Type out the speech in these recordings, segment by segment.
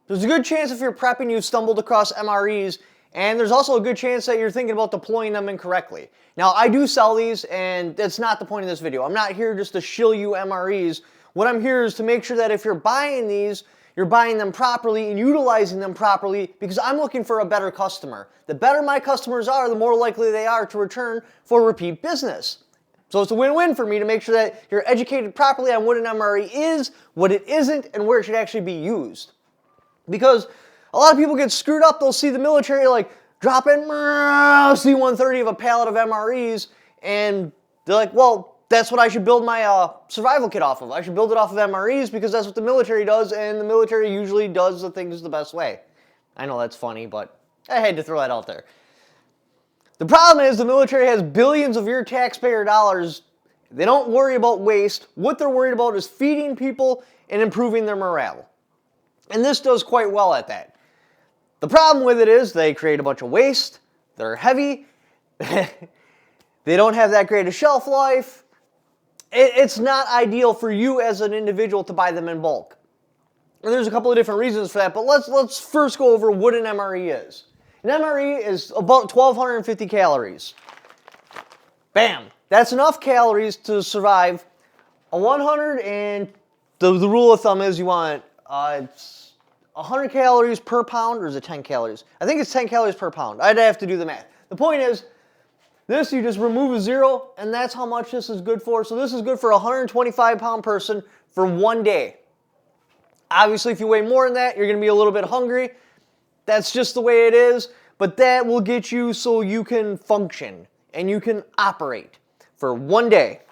There's a good chance if you're prepping you've stumbled across MREs, and there's also a good chance that you're thinking about deploying them incorrectly. Now, I do sell these, and that's not the point of this video. I'm not here just to shill you MREs. What I'm here is to make sure that if you're buying these, you're buying them properly and utilizing them properly, because I'm looking for a better customer. The better my customers are, the more likely they are to return for repeat business. So it's a win-win for me to make sure that you're educated properly on what an MRE is, what it isn't, and where it should actually be used. Because a lot of people get screwed up. They'll see the military like drop in C-130 of a pallet of MREs, and they're like, well, that's what I should build my survival kit off of. I should build it off of MREs because that's what the military does, and the military usually does the things the best way. I know that's funny, but I had to throw that out there. The problem is the military has billions of your taxpayer dollars. They don't worry about waste. What they're worried about is feeding people and improving their morale. And this does quite well at that. The problem with it is they create a bunch of waste. They're heavy. They don't have that great a shelf life. It's not ideal for you as an individual to buy them in bulk. And there's a couple of different reasons for that, but let's first go over what an MRE is. An MRE is about 1,250 calories. Bam! That's enough calories to survive a 100, and the rule of thumb is you want it's 100 calories per pound, or is it 10 calories? I think it's 10 calories per pound. I'd have to do the math. The point is, this you just remove a zero, and that's how much this is good for. So this is good for a 125-pound person for 1 day. Obviously, if you weigh more than that, you're going to be a little bit hungry. That's just the way it is, but that will get you so you can function and you can operate for 1 day.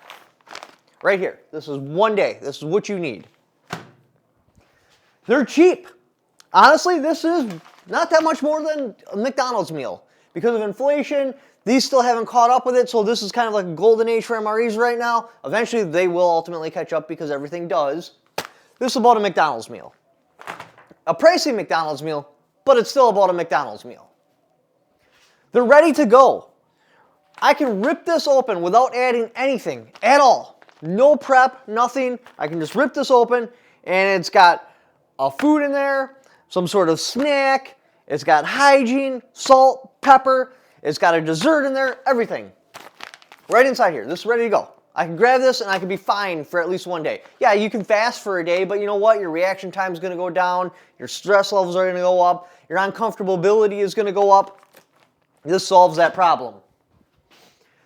Right here. This is 1 day. This is what you need. They're cheap. Honestly, this is not that much more than a McDonald's meal. Because of inflation, these still haven't caught up with it, so this is kind of like a golden age for MREs right now. Eventually, they will ultimately catch up because everything does. This is about a McDonald's meal. A pricey McDonald's meal, but it's still about a McDonald's meal. They're ready to go. I can rip this open without adding anything at all. No prep, nothing. I can just rip this open, and it's got a food in there, some sort of snack. It's got hygiene, salt, pepper. It's got a dessert in there, everything. Right inside here. This is ready to go. I can grab this and I can be fine for at least 1 day. Yeah, you can fast for a day, but you know what? Your reaction time is going to go down. Your stress levels are going to go up. Your uncomfortability is going to go up. This solves that problem.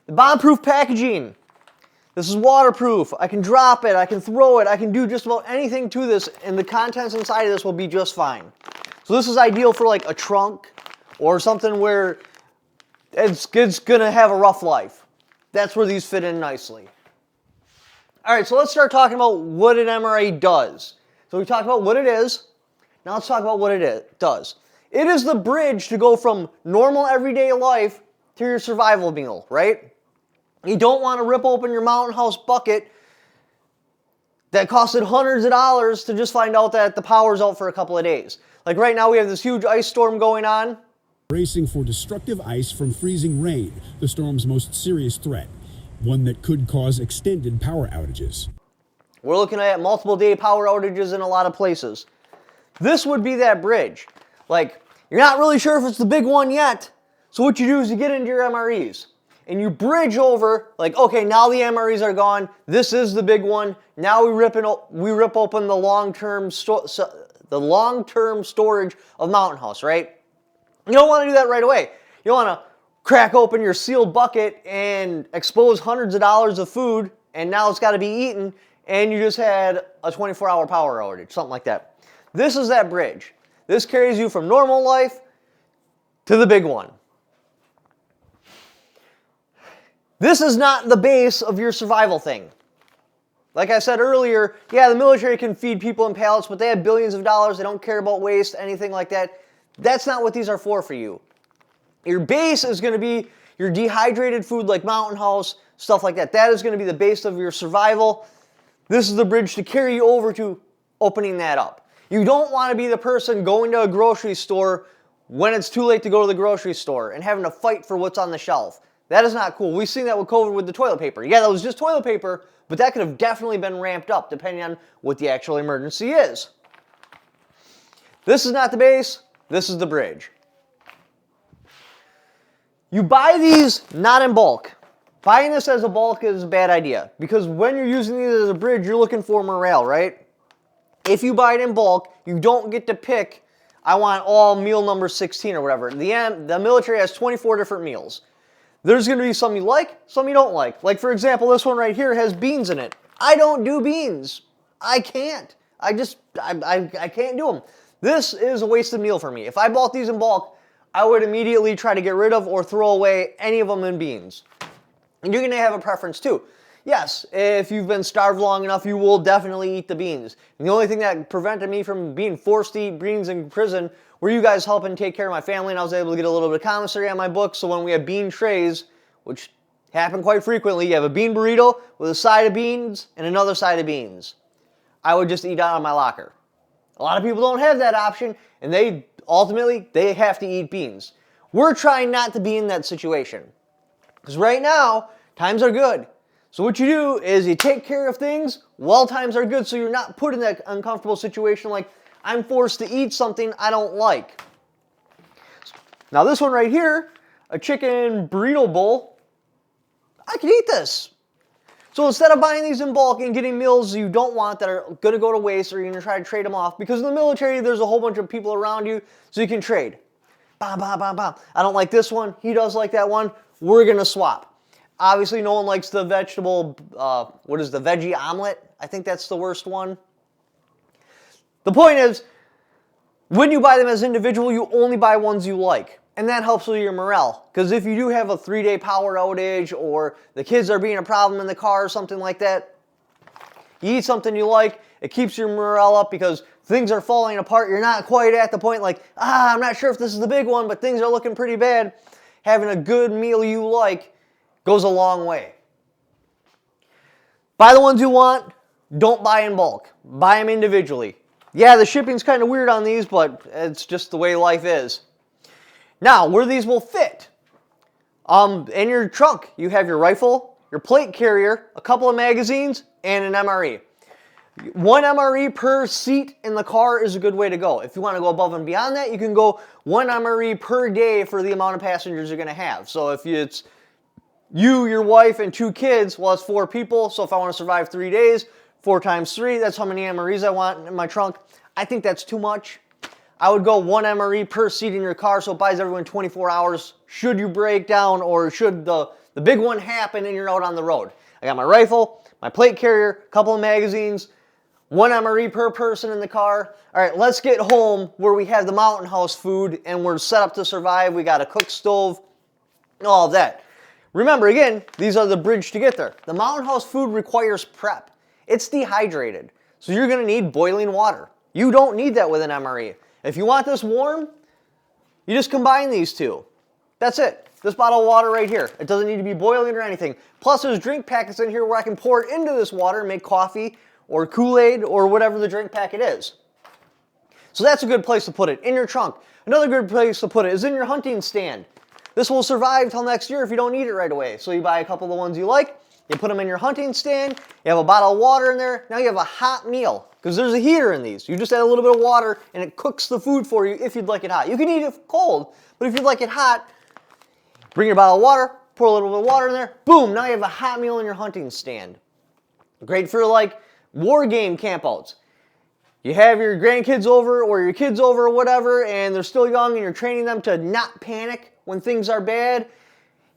The bomb-proof packaging. This is waterproof. I can drop it. I can throw it. I can do just about anything to this, and the contents inside of this will be just fine. So this is ideal for like a trunk or something where it's going to have a rough life. That's where these fit in nicely. All right, so let's start talking about what an MRE does. So we talked about what it is. Now let's talk about what it does. It is the bridge to go from normal everyday life to your survival meal, right? You don't want to rip open your Mountain House bucket that costed hundreds of dollars to just find out that the power's out for a couple of days. Like right now we have this huge ice storm going on. Bracing for destructive ice from freezing rain, the storm's most serious threat, one that could cause extended power outages. We're looking at multiple day power outages in a lot of places. This would be that bridge. Like, you're not really sure if it's the big one yet, so what you do is you get into your MREs and you bridge over, like, okay, now the MREs are gone, this is the big one, now we rip open the long-term storage of Mountain House, right? You don't want to do that right away. You don't want to crack open your sealed bucket and expose hundreds of dollars of food, and now it's got to be eaten, and you just had a 24-hour power outage, something like that. This is that bridge. This carries you from normal life to the big one. This is not the base of your survival thing. Like I said earlier, yeah, the military can feed people in pallets, but they have billions of dollars. They don't care about waste, anything like that. That's not what these are for you. Your base is going to be your dehydrated food like Mountain House, stuff like that. That is going to be the base of your survival. This is the bridge to carry you over to opening that up. You don't want to be the person going to a grocery store when it's too late to go to the grocery store and having to fight for what's on the shelf. That is not cool. We've seen that with COVID with the toilet paper. Yeah, that was just toilet paper, but that could have definitely been ramped up depending on what the actual emergency is. This is not the base, this is the bridge. You buy these not in bulk. Buying this as a bulk is a bad idea because when you're using these as a bridge, you're looking for morale, right? If you buy it in bulk, you don't get to pick, I want all meal number 16 or whatever. The military has 24 different meals. There's going to be some you like, some you don't like. Like, for example, this one right here has beans in it. I don't do beans. I can't. I can't do them. This is a wasted meal for me. If I bought these in bulk, I would immediately try to get rid of or throw away any of them in beans. And you're going to have a preference too. Yes, if you've been starved long enough, you will definitely eat the beans. And the only thing that prevented me from being forced to eat beans in prison were you guys helping take care of my family, and I was able to get a little bit of commissary on my book, so when we had bean trays, which happen quite frequently, you have a bean burrito with a side of beans and another side of beans. I would just eat out of my locker. A lot of people don't have that option, and they have to eat beans. We're trying not to be in that situation. Because right now, times are good. So what you do is you take care of things while times are good so you're not put in that uncomfortable situation like, I'm forced to eat something I don't like. Now this one right here, a chicken burrito bowl, I can eat this. So instead of buying these in bulk and getting meals you don't want that are going to go to waste or you're going to try to trade them off, because in the military there's a whole bunch of people around you so you can trade. Bam, bam, bam, bam. I don't like this one. He does like that one. We're going to swap. Obviously no one likes the vegetable, the veggie omelet? I think that's the worst one. The point is, when you buy them as individual, you only buy ones you like. And that helps with your morale. Because if you do have a 3-day power outage or the kids are being a problem in the car or something like that, you eat something you like, it keeps your morale up because things are falling apart. You're not quite at the point like, I'm not sure if this is the big one, but things are looking pretty bad. Having a good meal you like goes a long way. Buy the ones you want. Don't buy in bulk. Buy them individually. Yeah, the shipping's kind of weird on these, but it's just the way life is. Now, where these will fit. In your trunk, you have your rifle, your plate carrier, a couple of magazines, and an MRE. One MRE per seat in the car is a good way to go. If you want to go above and beyond that, you can go one MRE per day for the amount of passengers you're going to have. So if it's you, your wife, and 2 kids, well, it's 4 people. So if I want to survive 3 days, 4 times 3, that's how many MREs I want in my trunk. I think that's too much. I would go 1 MRE per seat in your car so it buys everyone 24 hours should you break down or should the big one happen and you're out on the road. I got my rifle, my plate carrier, a couple of magazines, 1 MRE per person in the car. All right, let's get home where we have the mountain house food and we're set up to survive. We got a cook stove, all of that. Remember, again, these are the bridge to get there. The mountain house food requires prep. It's dehydrated, so you're going to need boiling water. You don't need that with an MRE. If you want this warm, you just combine these two. That's it. This bottle of water right here. It doesn't need to be boiling or anything. Plus, there's drink packets in here where I can pour it into this water and make coffee or Kool-Aid or whatever the drink packet is. So that's a good place to put it, in your trunk. Another good place to put it is in your hunting stand. This will survive till next year if you don't need it right away. So you buy a couple of the ones you like, you put them in your hunting stand, you have a bottle of water in there, now you have a hot meal. Because there's a heater in these. You just add a little bit of water and it cooks the food for you if you'd like it hot. You can eat it cold, but if you'd like it hot, bring your bottle of water, pour a little bit of water in there, boom, now you have a hot meal in your hunting stand. Great for like war game campouts. You have your grandkids over or your kids over or whatever and they're still young and you're training them to not panic when things are bad.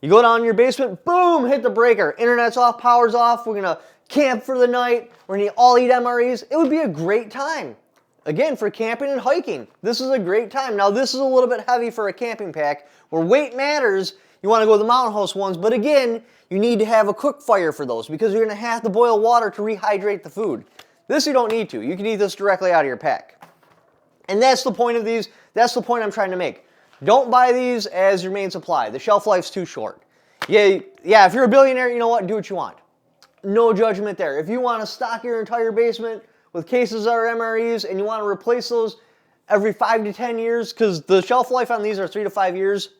You go down in your basement, boom, hit the breaker. Internet's off, power's off, we're going to camp for the night, we're going to all eat MREs. It would be a great time. Again, for camping and hiking, this is a great time. Now, this is a little bit heavy for a camping pack. Where weight matters, you want to go to the mountain house ones, but again, you need to have a cook fire for those because you're going to have to boil water to rehydrate the food. This you don't need to. You can eat this directly out of your pack. And that's the point of these. That's the point I'm trying to make. Don't buy these as your main supply. The shelf life's too short. Yeah, if you're a billionaire, you know what? Do what you want. No judgment there. If you want to stock your entire basement with cases that are MREs and you want to replace those every 5 to 10 years, because the shelf life on these are 3 to 5 years.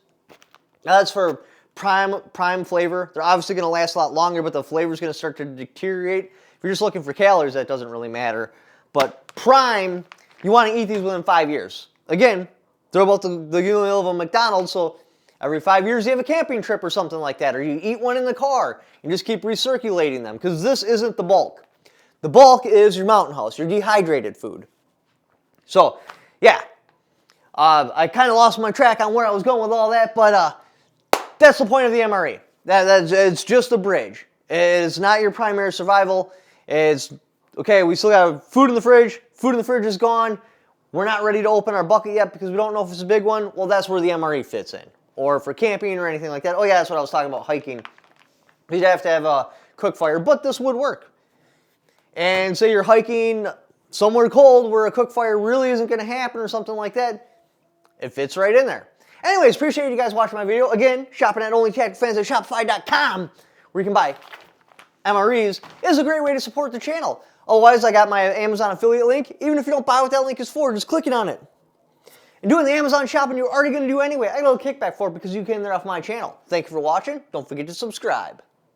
Now that's for prime flavor. They're obviously going to last a lot longer, but the flavor's going to start to deteriorate. If you're just looking for calories, that doesn't really matter. But prime, you want to eat these within 5 years. Again, they're about the middle of a McDonald's, so every 5 years you have a camping trip or something like that, or you eat one in the car. You just keep recirculating them, because this isn't the bulk. The bulk is your Mountain House, your dehydrated food. So, yeah. I kind of lost my track on where I was going with all that, but that's the point of the MRE. It's just a bridge. It's not your primary survival. It's, okay, we still got food in the fridge. Food in the fridge is gone. We're not ready to open our bucket yet because we don't know if it's a big one. Well, that's where the MRE fits in. Or for camping or anything like that. Oh yeah, that's what I was talking about, hiking. You'd have to have a cook fire, but this would work. And say you're hiking somewhere cold where a cook fire really isn't going to happen or something like that, it fits right in there. Anyways, appreciate you guys watching my video. Again, shopping at OnlyTacticalFans at Shopify.com, where you can buy MREs, is a great way to support the channel. Otherwise, I got my Amazon affiliate link. Even if you don't buy what that link is for, just clicking on it. And doing the Amazon shopping you're already going to do anyway, I got a little kickback for it because you came there off my channel. Thank you for watching. Don't forget to subscribe.